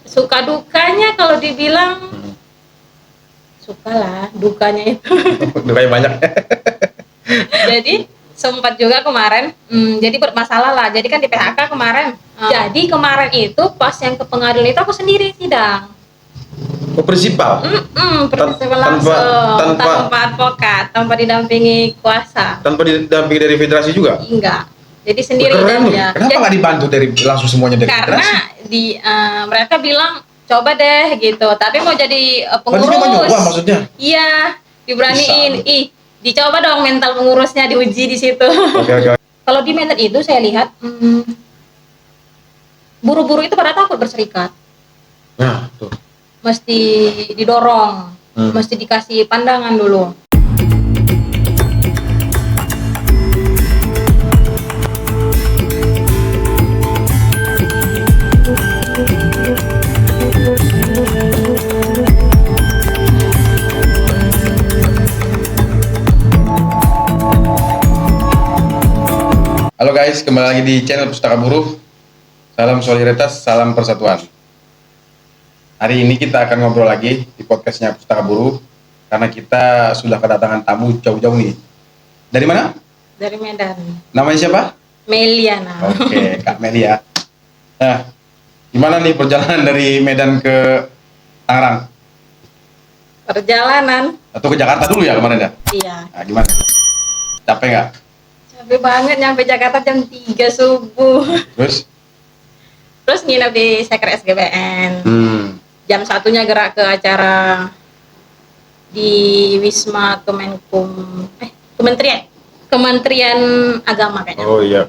Suka dukanya kalau dibilang suka lah, dukanya itu. Dukanya banyak. Jadi sempat juga kemarin, jadi bermasalah lah. Jadi kan di PHK kemarin. Jadi kemarin itu pas yang ke pengadilan itu aku sendiri sidang. Oh, prinsipal. Prinsipal langsung tanpa advokat, tanpa didampingi kuasa. Tanpa didampingi dari federasi juga? Enggak. Jadi sendiri Keren ya. Kenapa nggak dibantu dari langsung semuanya dari karena federasi? Mereka bilang coba deh gitu, tapi mau jadi pengurus. Berarti nyoba maksudnya? Iya, diberaniin. Dicoba dong mental pengurusnya, diuji di situ. Oke. Kalau di Medan itu saya lihat buru-buru itu pada takut berserikat. Nah, tuh. Mesti didorong, mesti dikasih pandangan dulu. Halo guys, kembali lagi di channel Pustaka Buruh. Salam solidaritas, salam persatuan. Hari ini kita akan ngobrol lagi di podcastnya Pustaka Buruh, karena kita sudah kedatangan tamu jauh-jauh nih. Dari mana? Dari Medan. Namanya siapa? Meliana. Oke, Kak Melia. Nah, gimana nih perjalanan dari Medan ke Tangerang? Perjalanan. Atau ke Jakarta dulu ya kemarin ya? Iya. Nah, gimana? Capek nggak? Capek banget, nyampe Jakarta jam 3 subuh. Terus nginep di Seker SGBN. Jam 1-nya gerak ke acara di Wisma Kementerian Agama kayaknya. Oh iya,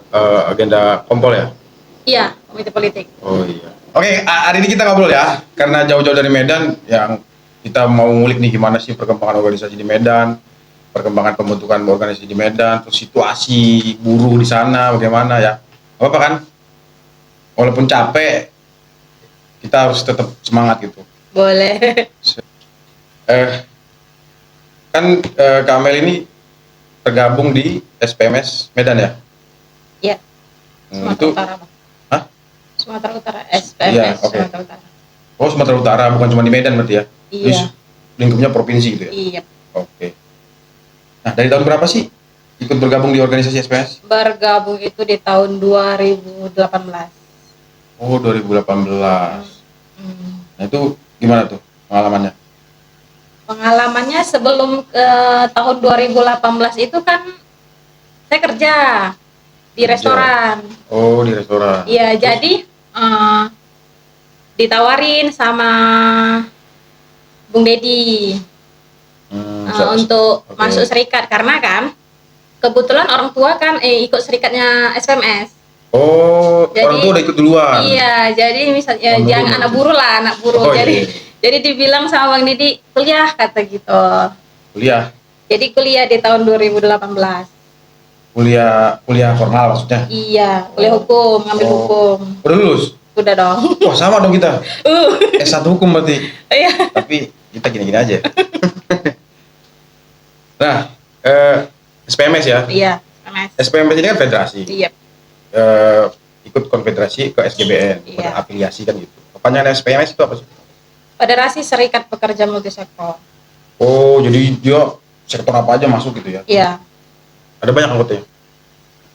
agenda kompol ya? Iya, komite politik. Oh iya. Oke, hari ini kita ngobrol ya, karena jauh-jauh dari Medan, yang kita mau ngulik nih gimana sih perkembangan organisasi di Medan, perkembangan pembentukan organisasi di Medan, terus situasi buruh di sana bagaimana ya. Apa kan? Walaupun capek, kita harus tetap semangat gitu. Boleh. Kak Mel ini tergabung di SPMS Medan ya? Iya. Sumatera Utara, Bang. Hah? Sumatera Utara, SPMS Iya, okay. Sumatera Utara. Oh, Sumatera Utara, bukan cuma di Medan berarti ya? Iya. Lingkupnya provinsi gitu ya? Iya. Oke. Nah, dari tahun berapa sih ikut bergabung di organisasi SPS? Bergabung itu di tahun 2018. Oh, 2018. Nah, itu gimana tuh pengalamannya? Pengalamannya sebelum ke tahun 2018 itu kan saya kerja di restoran. Oh, di restoran. Iya, jadi ditawarin sama Bung Dedi untuk masuk serikat, karena kan kebetulan orang tua kan ikut serikatnya SPMS. Oh, jadi, orang tua udah ikut duluan. Iya, jadi misalnya jangan anak buruh lah, anak buruh. Jadi dibilang sama Bang Didi, kuliah kata gitu. Kuliah. Jadi kuliah di tahun 2018. Kuliah formal maksudnya? Iya, kuliah hukum, ngambil hukum. Udah lulus? Udah dong. Wah, sama dong kita. S1 hukum berarti. Iya. Tapi kita gini-gini aja. Nah, SPMS ya? Iya, SPMS. SPMS ini kan federasi. Iya. Ikut konfederasi ke SGBN, berafiliasi kan gitu. Kepanjangan SPMS itu apa sih? Federasi Serikat Pekerja Multisektor. Oh, jadi dia sektor apa aja masuk gitu ya? Iya. Ada banyak anggotanya?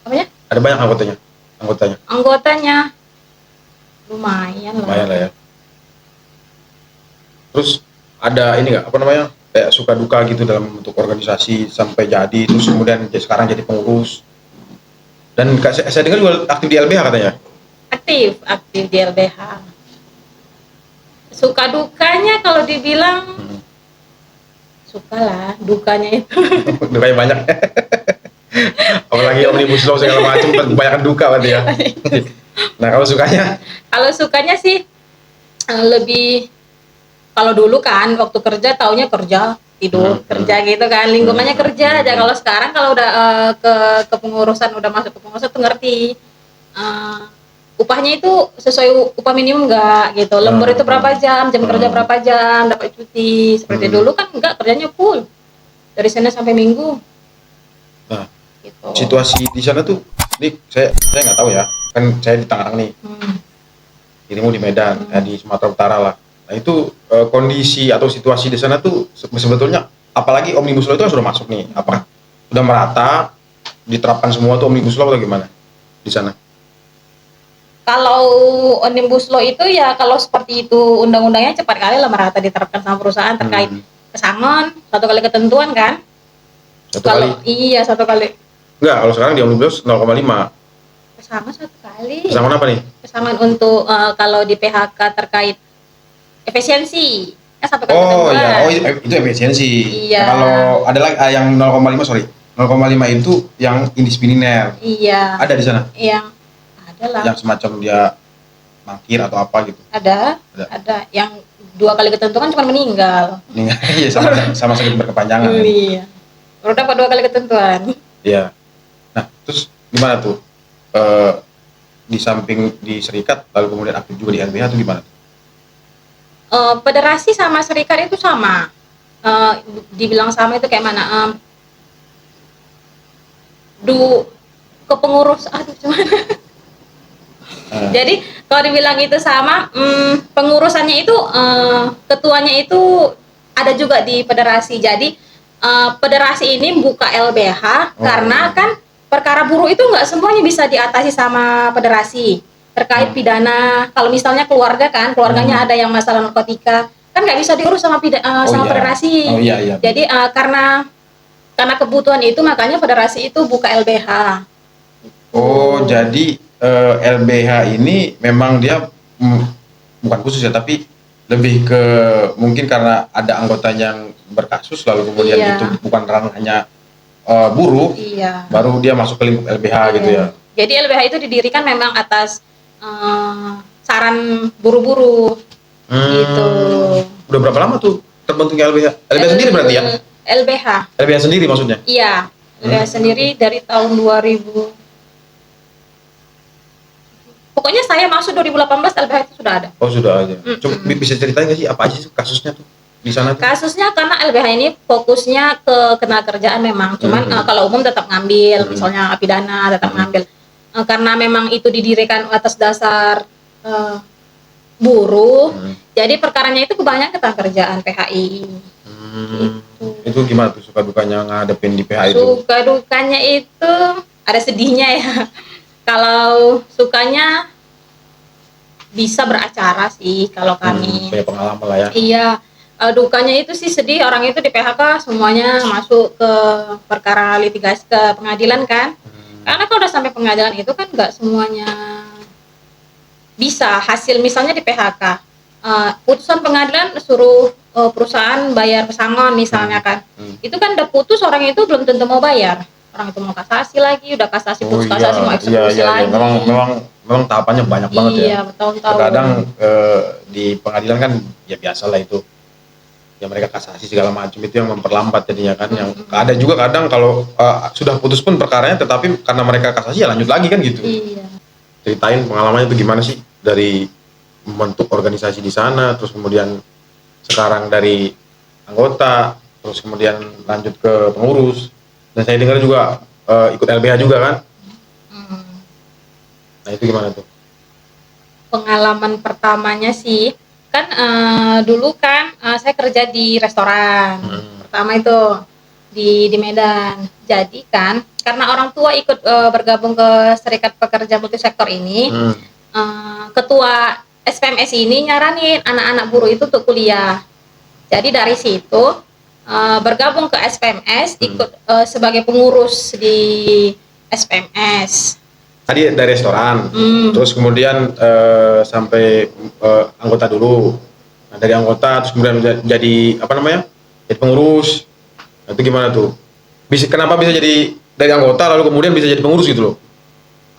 Apanya? Ada banyak anggotanya? Anggotanya lumayan lah ya. Terus ada ini nggak, apa namanya, kayak suka duka gitu dalam bentuk organisasi sampai jadi, terus kemudian sekarang jadi pengurus. Dan saya dengar juga aktif di LBH katanya? Aktif di LBH. Suka dukanya kalau dibilang suka lah, dukanya itu. Dukanya banyak. Apalagi omnibus law segala macam, kebanyakan duka berarti ya. Nah, kalau sukanya? Kalau sukanya sih lebih, kalau dulu kan waktu kerja taunya kerja tidur, kerja gitu kan, lingkungannya kerja aja. Kalau sekarang kalau udah ke pengurusan, udah masuk ke pengurusan tuh ngerti upahnya itu sesuai upah minimum enggak gitu, lembur itu berapa jam kerja berapa jam, dapat cuti. Seperti dulu kan enggak, kerjanya full dari Senin sampai Minggu. Nah, gitu. Situasi di sana tuh, ini saya nggak tahu ya, kan saya di Tangerang nih. Di dirimu di Medan, di Sumatera Utara lah. Nah itu kondisi atau situasi di sana tuh sebetulnya, apalagi Omnibus Law itu kan sudah masuk nih, apakah sudah merata diterapkan semua tuh Omnibus Law atau gimana di sana? Kalau Omnibus Law itu ya kalau seperti itu undang-undangnya cepat kali lah merata diterapkan sama perusahaan terkait pesangon, satu kali ketentuan kan? Satu kali? Iya, satu kali. Enggak, kalau sekarang di Omnibus 0,5. Pesangon satu kali. Pesangon apa nih? Pesangon untuk kalau di PHK terkait efisiensi. Satu kali Oh ketentuan. iya, itu efisiensi. Iya. Nah, kalau ada lagi yang 0,5, sorry. 0,5 itu yang indisipliner. Iya. Ada di sana? Yang ada lah. Yang semacam dia mangkir atau apa gitu. Ada. Yang 2 kali ketentuan cuma meninggal. Iya, sama sakit berkepanjangan. Iya. Baru dapat 2 kali ketentuan. Iya. Nah, terus gimana tuh? Di samping di serikat, lalu kemudian aktif juga di LBH itu gimana? Federasi sama serikat itu sama. Dibilang sama itu kayak mana? Kepengurus, cuman. Jadi kalau dibilang itu sama, pengurusannya itu ketuanya itu ada juga di federasi. Jadi federasi ini buka LBH karena kan perkara buruh itu nggak semuanya bisa diatasi sama federasi terkait pidana. Kalau misalnya keluarganya ada yang masalah narkotika, kan nggak bisa diurus sama federasi. Oh iya. Jadi karena kebutuhan itu makanya federasi itu buka LBH. Oh, jadi LBH ini memang dia bukan khusus ya, tapi lebih ke mungkin karena ada anggota yang berkasus lalu kemudian itu bukan ranahnya buruh, baru dia masuk ke lingkup LBH gitu ya. Jadi LBH itu didirikan memang atas saran buru-buru gitu. Udah berapa lama tuh terbentuknya LBH? LBH sendiri berarti ya? LBH sendiri maksudnya? Iya, LBH sendiri dari tahun 2000. Pokoknya saya masuk 2018 LBH itu sudah ada. Oh sudah ada. Coba bisa ceritain nggak sih apa aja sih kasusnya tuh di sana? Kasusnya karena LBH ini fokusnya ke ketenagakerjaan memang. Cuman kalau umum tetap ngambil, misalnya pidana tetap ngambil. Karena memang itu didirikan atas dasar buruh, jadi perkaranya itu kebanyakan ketenagakerjaan PHI. Gitu. Itu gimana tuh suka dukanya ngadepin di PHI itu? Suka dukanya itu ada sedihnya ya. Kalau sukanya bisa beracara sih kalau kami. Punya pengalaman lah ya. Iya. Dukanya itu sih sedih, orang itu di PHK semuanya masuk ke perkara litigasi ke pengadilan kan. Karena kalau udah sampai pengadilan itu kan nggak semuanya bisa hasil, misalnya di PHK. Putusan pengadilan suruh perusahaan bayar pesangon misalnya kan. Itu kan udah putus, orang itu belum tentu mau bayar. Orang itu mau kasasi lagi, udah kasasi putus kasasi mau eksekusi lagi. Memang tahapannya banyak banget ya. Iya, bertahun-tahun. Kadang di pengadilan kan ya biasalah itu. Ya mereka kasasi segala macam itu yang memperlambat jadinya kan. Yang ada juga kadang kalau sudah putus pun perkaranya, tetapi karena mereka kasasi ya lanjut lagi kan gitu. Iya. Ceritain pengalamannya itu gimana sih dari membentuk organisasi di sana, terus kemudian sekarang dari anggota, terus kemudian lanjut ke pengurus. Dan saya dengar juga ikut LBH juga kan? Nah itu gimana tuh? Pengalaman pertamanya sih, kan dulu kan saya kerja di restoran. Pertama itu di Medan. Jadi kan karena orang tua ikut bergabung ke Serikat Pekerja Multisektor ini, ketua SPMS ini nyaranin anak-anak buruh itu untuk kuliah. Jadi dari situ bergabung ke SPMS, ikut sebagai pengurus di SPMS. Tadi dari restoran, terus kemudian sampai anggota dulu. Nah, dari anggota terus kemudian jadi apa namanya? Jadi pengurus. Nah, itu gimana tuh? Kenapa bisa jadi dari anggota lalu kemudian bisa jadi pengurus gitu loh?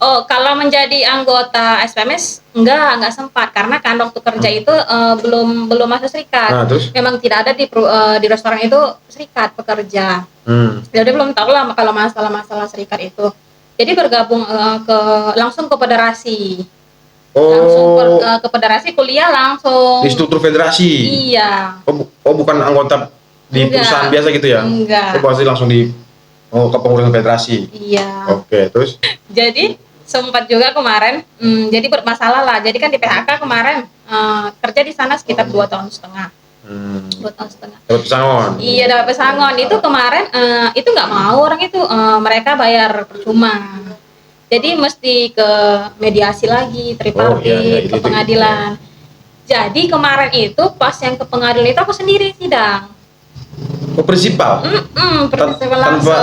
Oh, kalau menjadi anggota SPMS enggak sempat karena kan waktu kerja itu belum masuk serikat. Nah, terus? Memang tidak ada di restoran itu serikat pekerja. Jadi belum tahu lah kalau masalah serikat itu. Jadi bergabung langsung ke federasi. Langsung ke federasi, kuliah langsung. Di struktur federasi. Iya. Oh bukan anggota di perusahaan biasa gitu ya? Enggak. Oh pasti langsung ke pengurusan federasi. Iya. Oke, terus? Jadi sempat juga kemarin, jadi bermasalah lah. Jadi kan di PHK kemarin kerja di sana sekitar 2,5 tahun. 2 tahun setengah. Dapat pesangon. Iya, dapat pesangon. Itu kemarin itu nggak mau orang itu, mereka bayar percuma. Jadi mesti ke mediasi lagi, tripartit, ke pengadilan. Jadi kemarin itu pas yang ke pengadilan itu aku sendiri sidang. Prinsipal. Prinsipal langsung,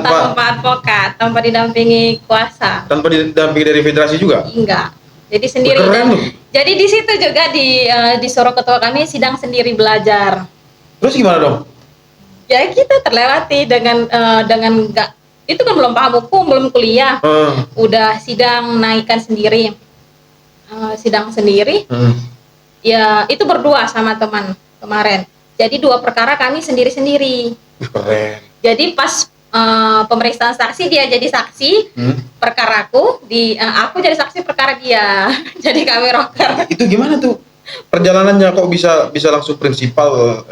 tanpa advokat, tanpa didampingi kuasa. Tanpa didampingi dari federasi juga? Enggak. Jadi sendiri. Keren loh. Jadi di situ juga disuruh ketua kami sidang sendiri belajar. Terus gimana dong? Ya kita terlewati dengan enggak, itu kan belum paham hukum, belum kuliah. Udah sidang naikkan sendiri. Sidang sendiri. Ya itu berdua sama teman kemarin. Jadi 2 perkara kami sendiri-sendiri. Keren. Jadi pas pemeriksaan saksi dia jadi saksi perkaraku, aku jadi saksi perkara dia. Jadi kami rocker. Itu gimana tuh perjalanannya, kok bisa langsung prinsipal?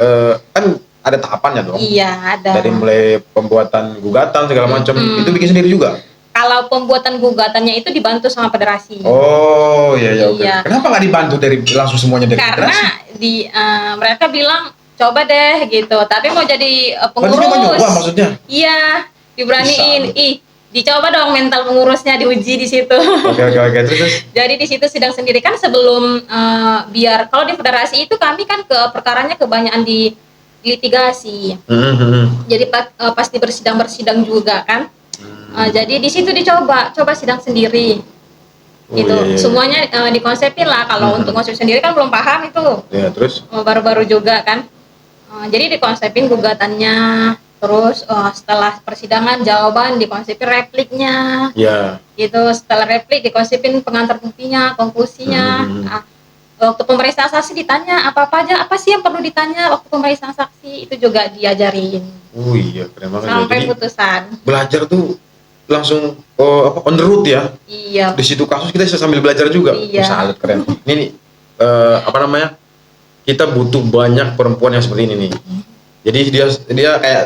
Kan ada tahapannya dong. Iya, ada. Dari mulai pembuatan gugatan segala macam, itu bikin sendiri juga? Kalau pembuatan gugatannya itu dibantu sama federasi. Oh iya. Oke. Kenapa nggak dibantu dari langsung semuanya dari karena federasi? Mereka bilang coba deh gitu, tapi mau jadi pengurus. Berarti nyoba maksudnya? Iya, diberaniin. Dicoba dong mental pengurusnya, diuji di situ. Oke. Terus? Jadi di situ sidang sendiri kan sebelum biar kalau di federasi itu kami kan perkaranya kebanyakan di litigasi. Jadi pasti bersidang juga kan. Jadi di situ coba sidang sendiri. Iya. Semuanya dikonsepin lah. Kalau untuk konsep sendiri kan belum paham itu. Ya, terus? Baru-baru juga kan. Jadi dikonsepin gugatannya, terus setelah persidangan jawaban dikonsepin repliknya. Ya. Gitu, setelah replik dikonsepin pengantar buktinya, konklusinya. Waktu pemeriksaan saksi ditanya apa aja, apa sih yang perlu ditanya waktu pemeriksaan saksi, itu juga diajarin. Oh iya, keren banget. Sampai jadi, putusan. Belajar tuh langsung on the road ya. Iya. Di situ kasus kita bisa sambil belajar juga. Iya. Salut, keren. Ini nih kita butuh banyak perempuan yang seperti ini nih. Jadi dia kayak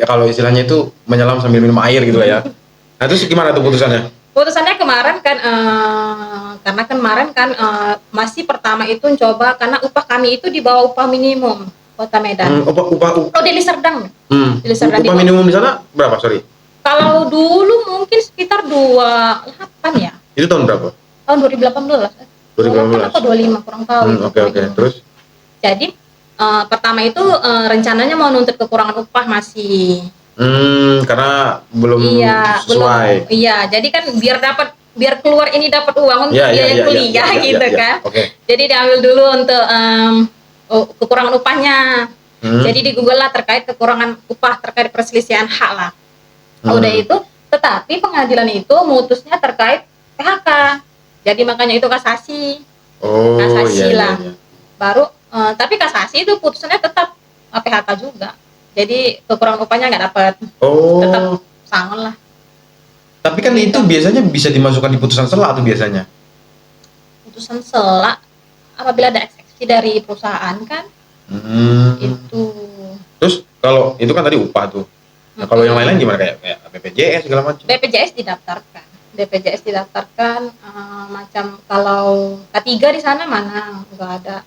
kalau istilahnya itu menyelam sambil minum air gitu lah ya. Nah terus gimana tuh putusannya? Putusannya kemarin kan karena kemarin kan masih pertama itu coba karena upah kami itu di bawah upah minimum Kota Medan. Upah Deli Serdang. Deli Serdang. Upah minimum di sana berapa? Sorry. Kalau dulu mungkin sekitar 28 ya. Itu tahun berapa? Tahun 2018. 2018 atau 25 kurang tahu. Oke. Terus? Jadi pertama itu rencananya mau nuntut kekurangan upah masih. Karena belum sesuai. Iya, jadi kan biar keluar ini dapat uang untuk biaya kuliah gitu kan. Okay. Jadi diambil dulu untuk kekurangan upahnya. Jadi di Google lah terkait kekurangan upah terkait perselisihan hak lah. Udah itu, tetapi pengadilan itu mutusnya terkait PHK. Jadi makanya itu kasasi. Kasasi lah. Iya. Baru tapi kasasi itu putusannya tetap PHK juga. Jadi kekurangan upahnya nggak dapat. Tetap sangon lah. Tapi kan itu biasanya bisa dimasukkan di putusan sela tuh biasanya. Putusan sela apabila ada eksepsi dari perusahaan kan. Itu. Terus kalau itu kan tadi upah tuh. Nah, kalau yang lain-lain gimana kayak BPJS segala macam? BPJS didaftarkan macam kalau K3 di sana mana nggak ada.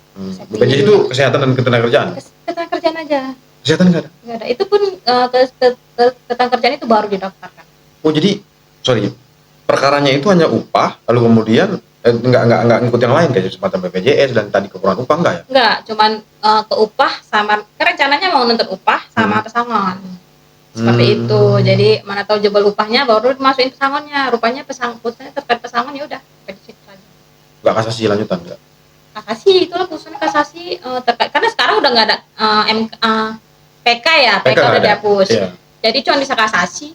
BPJS itu kesehatan dan ketenagakerjaan? Ketenagakerjaan aja. Kesehatan nggak ada? Nggak ada. Itu pun ketenagakerjaan itu baru didaftarkan. Oh jadi, perkaranya itu hanya upah, lalu kemudian nggak ngikut yang lain kayak kesempatan BPJS dan tadi kekurangan upah nggak ya? Nggak, cuman ke upah sama, rencananya mau nuntut upah sama pesangon. Seperti itu. Jadi mana tahu jebol upahnya baru masukin pesangonnya. Rupanya putusannya terkait pesangon ya udah di situ saja. Nggak kasasi lanjutan nggak? Kasasi itulah putusannya kasasi terkait karena sekarang udah nggak ada PK ya, PK udah dihapus. Iya. Jadi cuma bisa kasasi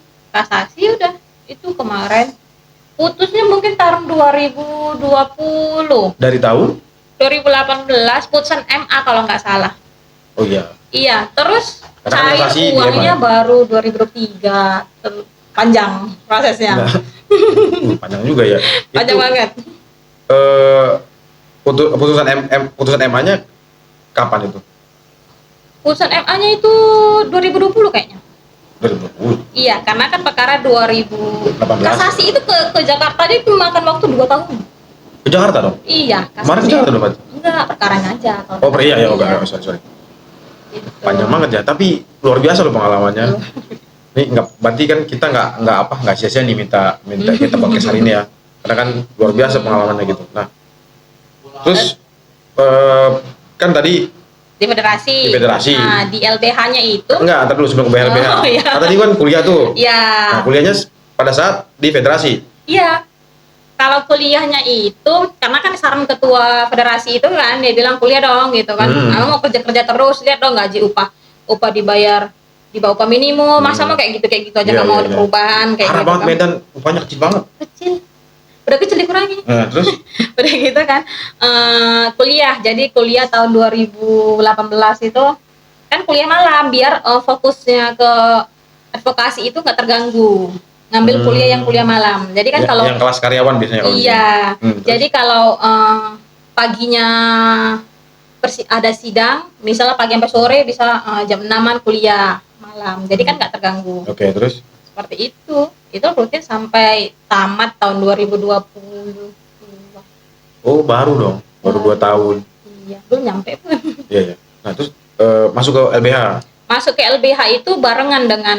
udah itu kemarin. Putusnya mungkin tahun 2020. Dari tahun? 2018 putusan MA kalau nggak salah. Oh iya. Iya, terus cair uangnya baru 2023. Panjang prosesnya. Panjang juga ya. Panjang banget. Putusan MA-nya kapan itu? Putusan MA-nya itu 2020 kayaknya. 2020. Iya, karena kan perkara 2000 kasasi itu ke Jakarta dia memakan waktu 2 tahun. Ke Jakarta dong? Iya, Kemarin ke Jakarta dong, Pak? Enggak, perkaranya aja. Oh, iya, ya, enggak, sorry. Gitu. Panjang banget ya, tapi luar biasa loh pengalamannya. Ini berarti kan kita nggak sia-sia nih minta kita podcast hari ini ya, karena kan luar biasa pengalamannya gitu. Nah, terus kan tadi di federasi. Nah, di LBH-nya itu enggak, ntar dulu sebelum ke LBH. Iya. Nah, tadi kan kuliah tuh. Iya. Nah, kuliahnya pada saat di federasi. Iya. Kalau kuliahnya itu, karena kan saran ketua federasi itu kan, dia bilang kuliah dong gitu kan. Kamu mau kerja terus, lihat dong gaji upah dibayar di bawah upah minimum, masa mau kayak gitu aja nggak mau ada perubahan kayak parah gitu banget kan. Medan, upahnya kecil banget. Udah kecil dikurangi. Terus? Udah gitu kan. Kuliah, jadi kuliah tahun 2018 itu kan kuliah malam biar fokusnya ke advokasi itu nggak terganggu. Ngambil kuliah yang kuliah malam. Jadi kan kalau yang kelas karyawan biasanya kalau iya. Jadi kalau paginya ada sidang, misalnya pagi sampai sore bisa jam 6-an kuliah malam. Jadi kan nggak terganggu. Oke, terus? Seperti itu. Itu rutin sampai tamat tahun 2020. Oh, baru dong. Baru 2 tahun. Iya, belum nyampe pun. Iya. Nah, terus masuk ke LBH. Masuk ke LBH itu barengan dengan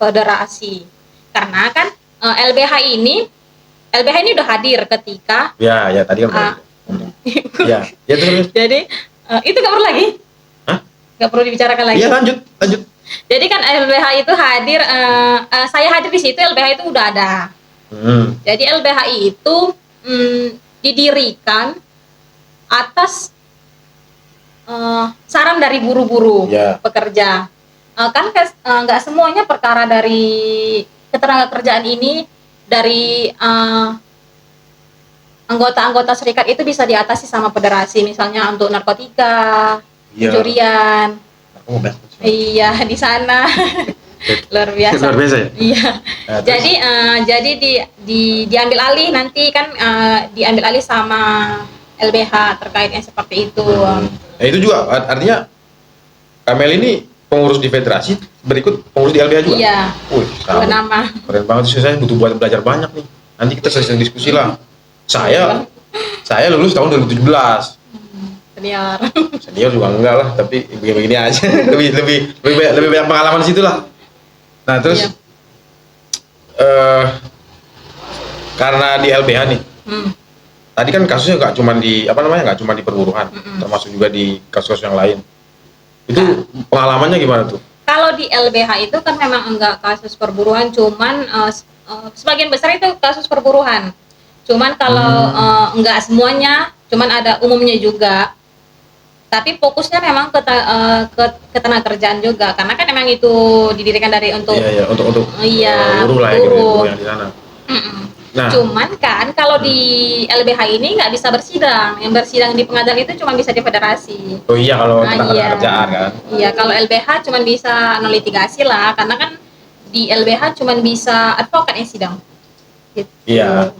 federasi. Karena kan LBH ini udah hadir ketika ya tadi kan ya terus. Jadi itu nggak perlu lagi? Hah? Nggak perlu dibicarakan lagi? Iya, lanjut. Jadi kan LBH itu hadir, saya hadir di situ, LBH itu udah ada. Jadi LBH itu didirikan atas saran dari buru-buru pekerja. Kan nggak semuanya perkara dari ketenagakerjaan ini dari anggota-anggota serikat itu bisa diatasi sama federasi, misalnya untuk narkotika, pencurian. Iya, di sana. Luar biasa. Luar biasa ya? Iya. Jadi diambil alih nanti kan diambil alih sama LBH terkait yang seperti itu. Nah, itu juga artinya Kamel ini pengurus di federasi, berikut pengurus di LBH juga? Iya. Nama. Keren banget sih, saya butuh buat belajar banyak nih. Nanti kita sering diskusi lah. Saya lulus tahun 2017. Senior juga enggak lah, tapi begini aja. lebih banyak pengalaman di situ lah. Nah, terus karena di LBH nih. Tadi kan kasusnya nggak cuma di perburuan, termasuk juga di kasus yang lain. Itu pengalamannya gimana tuh? Kalau di LBH itu kan memang enggak kasus perburuan, cuman sebagian besar itu kasus perburuan. Cuman kalau enggak semuanya, cuman ada umumnya juga. Tapi fokusnya memang ke ketenagakerjaan juga, karena kan memang itu didirikan dari untuk buruh lah ya, buruh yang di sana. Nah, cuman kan kalau di LBH ini nggak bisa bersidang, yang bersidang di pengadilan itu cuma bisa di federasi. Oh iya, kalau ketenagakerjaan kan? Iya, kalau LBH cuma bisa non litigasi lah, karena kan di LBH cuma bisa advokat yang sidang. Gitu. Iya,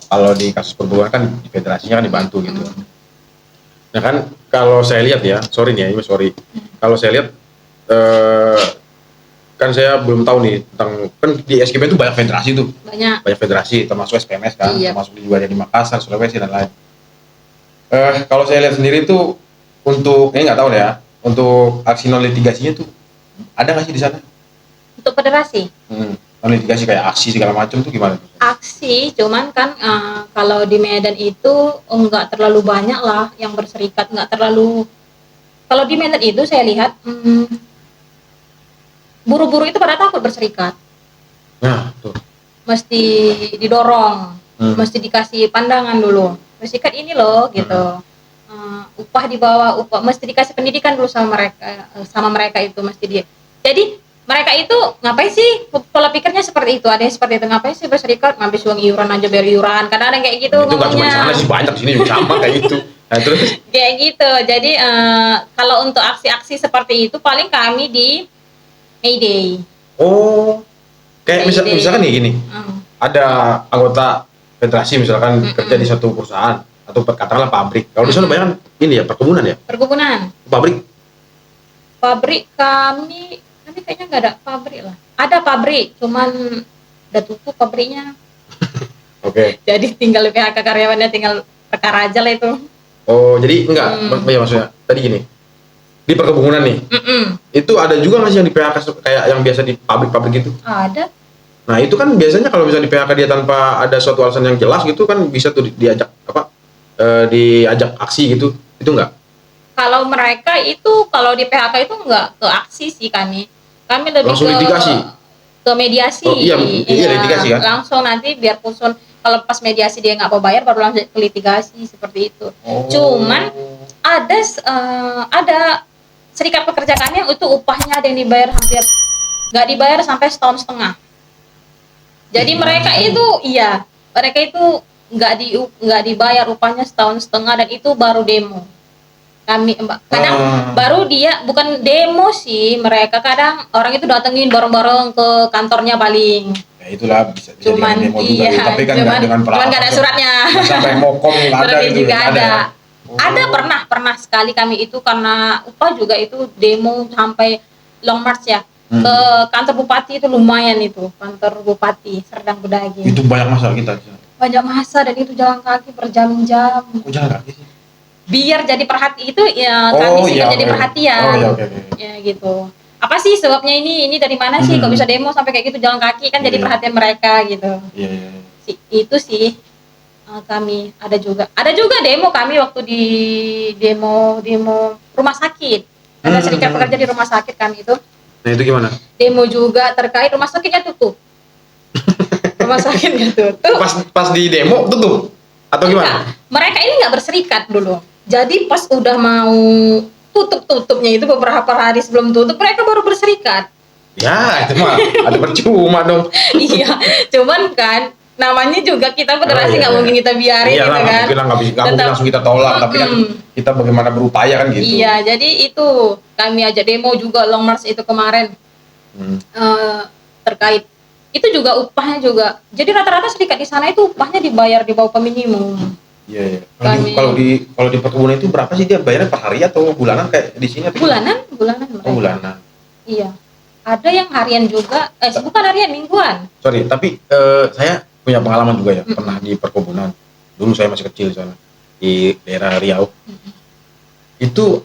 kalau di kasus perburuan kan di federasinya kan dibantu gitu. Nah kan kalau saya lihat ya, sorry. Kalau saya lihat kan saya belum tahu nih tentang, kan di SKP itu banyak federasi tuh. Banyak federasi, termasuk SPMS kan, termasuk juga di Makassar, Sulawesi dan lain. Kalau saya lihat sendiri tuh untuk ini nggak tahu ya, untuk aksi non litigasinya tuh ada nggak sih di sana? Untuk federasi? Non litigasi kayak aksi segala macam tuh gimana? Aksi, cuman kan kalau di Medan itu nggak terlalu banyak lah yang berserikat, nggak terlalu. Kalau di Medan itu saya lihat buru-buru itu pada takut berserikat. Nah, tuh. Mesti didorong, mesti dikasih pandangan dulu. Berserikat ini loh, gitu. Upah di bawah, mesti dikasih pendidikan dulu sama mereka itu mesti dia. Jadi mereka itu ngapain sih? Pola pikirnya seperti itu. Ada yang seperti itu, ngapain sih berserikat? Ngabis uang iuran aja biar iuran. Kadang ada yang kayak gitu itu ngomongnya. Itu nggak cuma di sana sih, banyak di sini juga sama kayak gitu. Nah, terus? Kayak gitu. Jadi kalau untuk aksi-aksi seperti itu paling kami di Mayday. Oh, kayak misalkan nih gini, ada anggota federasi misalkan kerja di suatu perusahaan atau katakanlah pabrik. Kalau di sana banyak kan ini ya perkebunan ya? Perkebunan. Pabrik kami Tapi kayaknya nggak ada pabrik lah. Ada pabrik, cuman udah tutup pabriknya. Oke. Jadi tinggal PHK karyawannya, tinggal perkara aja lah itu. Oh, jadi enggak, ya maksudnya tadi gini, di perkebunan nih, itu ada juga nggak sih yang di PHK kayak yang biasa di pabrik-pabrik gitu? Ada. Nah itu kan biasanya kalau bisa di PHK dia tanpa ada suatu alasan yang jelas gitu kan bisa tuh diajak apa, diajak aksi gitu, itu enggak? Kalau mereka itu kalau di PHK itu nggak ke aksi sih kami lebih Langsung litigasi? ke mediasi. Oh, iya litigasi kan? Langsung nanti biar pusun, kalau pas mediasi dia nggak mau bayar baru langsung ke litigasi seperti itu. Oh. Cuman ada serikat pekerja kami yang itu upahnya ada yang dibayar hampir nggak dibayar sampai setahun setengah. Jadi mereka itu nggak dibayar upahnya setahun setengah, dan itu baru demo. Kami kadang baru dia bukan demo sih, mereka kadang orang itu datengin bareng-bareng ke kantornya paling. Ya itulah bisa Cuman demo juga gitu. Tapi kan nggak dengan cuman nggak ada suratnya. Sampai mokom nggak ada gitu. Juga ada. Ya? Ada pernah sekali kami itu karena upah juga itu demo sampai long march ya. Ke kantor bupati itu lumayan itu, kantor bupati Serdang Bedagi. Itu banyak masalah kita. Banyak masa, dan itu jalan kaki berjam-jam. Oh, jalan kaki sih? Biar jadi perhati itu ya, kami sih jadi perhatian. Ya gitu. Apa sih sebabnya ini dari mana sih kok bisa demo sampai kayak gitu jalan kaki, kan jadi perhatian mereka gitu. Iya. Itu sih kami ada juga demo kami waktu di demo rumah sakit. Ada serikat pekerja di rumah sakit kami itu. Nah itu gimana? Demo juga terkait rumah sakitnya tutup. Rumah sakitnya tutup. Pas di demo tutup atau gimana? Mereka ini nggak berserikat dulu. Jadi pas udah mau tutupnya itu beberapa hari sebelum tutup mereka baru berserikat. Ya itu mah ada percuma dong. Iya, cuman kan namanya juga kita federasi nggak mungkin kita biarin gitu kan. Nggak mungkin langsung kita tolak, tapi kan kita bagaimana berupaya kan gitu. Iya, jadi itu kami aja demo juga long march itu kemarin terkait itu juga upahnya juga. Jadi rata-rata serikat di sana itu upahnya dibayar di bawah minimum. Iya. Kalau di perkebunan itu berapa sih dia bayarnya per hari atau bulanan kayak di sini? Bulanan. Oh, bulanan. Iya. Ada yang harian juga, bukan harian, mingguan. Sorry, tapi saya punya pengalaman juga ya, pernah di perkebunan. Dulu saya masih kecil sana di daerah Riau. Itu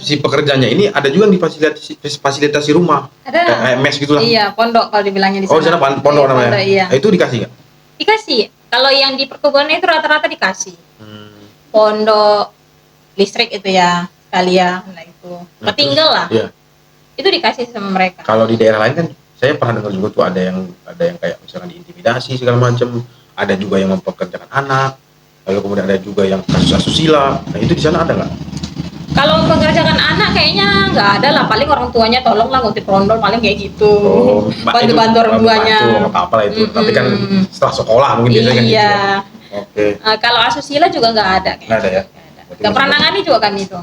si pekerjanya ini ada juga yang difasilitasi rumah. Ada. Kayak mes gitu lah. Iya, pondok kalau dibilangnya di sana. Oh, di sana pondok namanya. Iya. Nah, itu dikasih nggak? Dikasih. Kalau yang di perkebunan itu rata-rata dikasih. Pondok listrik itu ya, sekalian lah itu. Ketinggal lah. Iya. Itu dikasih sama mereka. Kalau di daerah lain kan saya pernah dengar juga tuh ada yang kayak misalkan diintimidasi segala macam, ada juga yang mempekerjakan anak, lalu kemudian ada juga yang kasus asusila. Nah itu di sana ada nggak? Kalau mempekerjakan anak kayaknya nggak ada lah, paling orang tuanya tolong lah ngutip rondol paling kayak gitu. Bantu orang tuanya. Nggak apa-apa lah itu. Tapi kan setelah sekolah mungkin biasanya kan gitu. Iya. Oke. Kalau asusila juga nggak ada. Nggak ada ya? Nggak pernah nangani juga kami itu.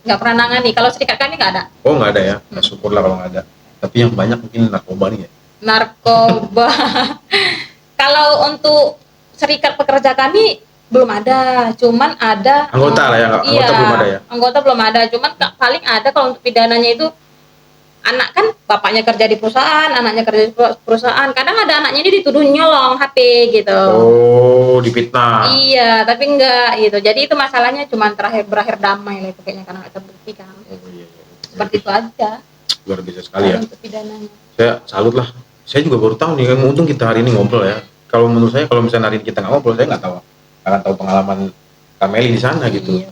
Nggak pernah nangani. Kalau serikat kami nggak ada. Oh nggak ada ya? Syukurlah kalau nggak ada. Tapi yang banyak mungkin narkoba nih ya? Narkoba. Kalau untuk serikat pekerja kami belum ada, cuman ada anggota lah ya, anggota belum ada ya? Anggota belum ada, cuman paling ada kalau untuk pidananya itu anak kan bapaknya kerja di perusahaan, anaknya kerja di perusahaan, kadang ada anaknya ini dituduh nyolong HP gitu. Oh, difitnah. Iya, tapi enggak gitu. Jadi itu masalahnya cuman berakhir damai lah itu kayaknya karena nggak terbukti kan. Iya. Seperti itu aja. Luar biasa sekali ya. Untuk pidananya. Saya salut lah. Saya juga baru tahu nih, untung kita hari ini ngobrol ya. Kalau menurut saya kalau misalnya hari ini kita nggak ngobrol, saya nggak tahu. Akan tahu pengalaman Kameli di sana gitu. Iya.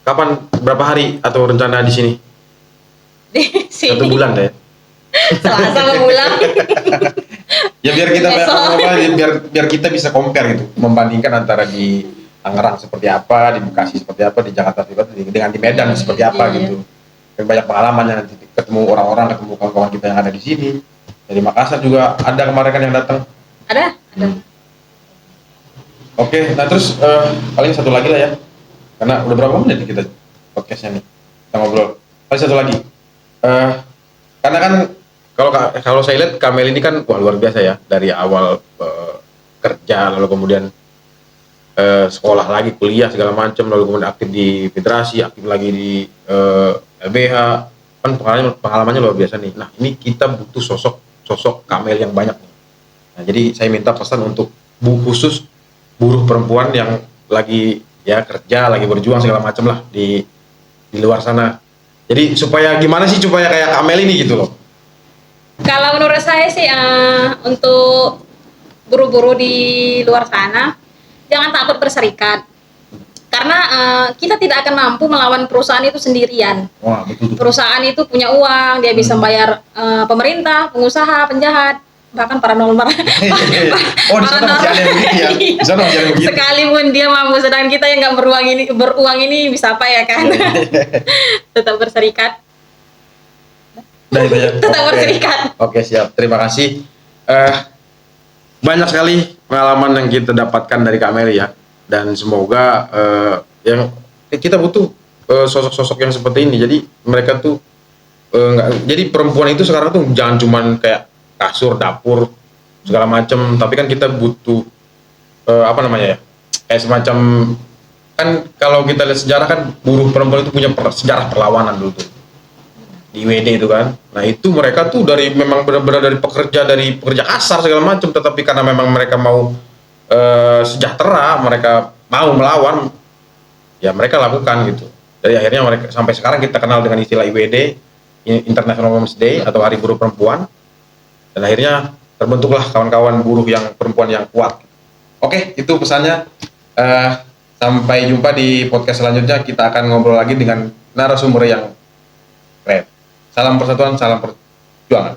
Kapan berapa hari atau rencana di sini? Di sini. 1 bulan deh. Selasa pulang. Ya biar kita biar kita bisa compare gitu, membandingkan antara di Tangerang seperti apa, di Bekasi seperti apa, di Jakarta seperti apa, dengan di Medan seperti apa gitu. Dan banyak pengalamannya, nanti ketemu orang-orang, ketemu kawan-kawan kita yang ada di sini. Dari Makassar juga ada kemarin kan yang datang. Ada. Oke, nah terus paling satu lagi lah ya, karena udah berapa menit kita podcastnya nih, kita ngobrol. Paling satu lagi, karena kan kalau saya lihat Kamel ini kan luar biasa ya, dari awal kerja, lalu kemudian sekolah lagi, kuliah segala macam, lalu kemudian aktif di federasi, aktif lagi di LBH, kan pengalamannya luar biasa nih. Nah ini kita butuh sosok Kamel yang banyak nih. Nah, jadi saya minta pesan untuk khusus buruh perempuan yang lagi ya kerja, lagi berjuang segala macam lah di luar sana. Jadi supaya gimana sih supaya kayak Kamel ini gitu loh. Kalau menurut saya sih untuk buruh-buruh di luar sana jangan takut berserikat. Karena kita tidak akan mampu melawan perusahaan itu sendirian. Wah betul tuh. Perusahaan itu punya uang, dia bisa bayar pemerintah, pengusaha, penjahat, bahkan paranormal. Oh di sana masih ada yang begitu ya? Di sana masih ada yang begitu. Sekalipun dia mampu, sedangkan kita yang nggak beruang ini bisa apa ya kan? Tetap berserikat. Nah, itu ya. Tetap berserikat. Oke siap, terima kasih. Banyak sekali pengalaman yang kita dapatkan dari Kak Mary ya, dan semoga yang kita butuh sosok-sosok yang seperti ini. Jadi mereka tuh jadi perempuan itu sekarang tuh jangan cuman kayak kasur, dapur segala macam, tapi kan kita butuh apa namanya ya, kayak semacam, kan kalau kita lihat sejarah kan buruh perempuan itu punya sejarah perlawanan dulu tuh di WD itu kan. Nah itu mereka tuh dari memang benar-benar dari pekerja kasar segala macam, tetapi karena memang mereka mau sejahtera, mereka mau melawan, ya mereka lakukan gitu. Jadi akhirnya mereka sampai sekarang kita kenal dengan istilah IWD, International Women's Day atau Hari Buruh Perempuan, dan akhirnya terbentuklah kawan-kawan buruh yang perempuan yang kuat. Oke, itu pesannya. Sampai jumpa di podcast selanjutnya. Kita akan ngobrol lagi dengan narasumber yang keren. Salam persatuan, salam perjuangan.